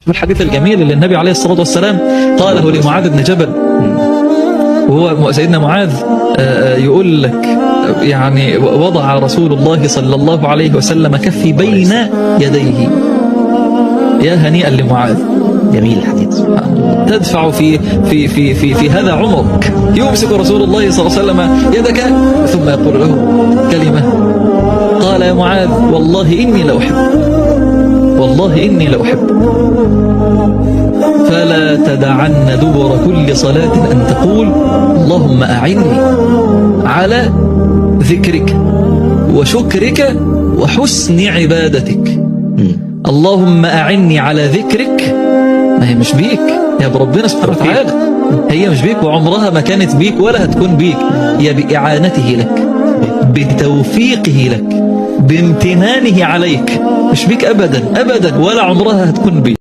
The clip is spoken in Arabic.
الحديث الجميل اللي النبي عليه الصلاة والسلام قاله لمعاذ بن جبل، وهو سيدنا معاذ يقول لك يعني وضع رسول الله صلى الله عليه وسلم كفي بين يديه. يا هنيئا لمعاذ. جميل الحديث. تدفع في هذا عمرك. يمسك رسول الله صلى الله عليه وسلم يدك ثم يقول له كلمة، قال يا معاذ والله إني لأحب، والله إني لأحب، فلا تدعن دبر كل صلاة أن تقول اللهم أعني على ذكرك وشكرك وحسن عبادتك. اللهم أعني على ذكرك، ما هي مش بيك، هي بربنا سبحانه وتعالى، هي مش بيك وعمرها ما كانت بيك ولا هتكون بيك، هي بإعانته لك، بتوفيقه لك، بامتنانه عليك، مش بيك أبدا أبدا ولا عمرها هتكون بيك.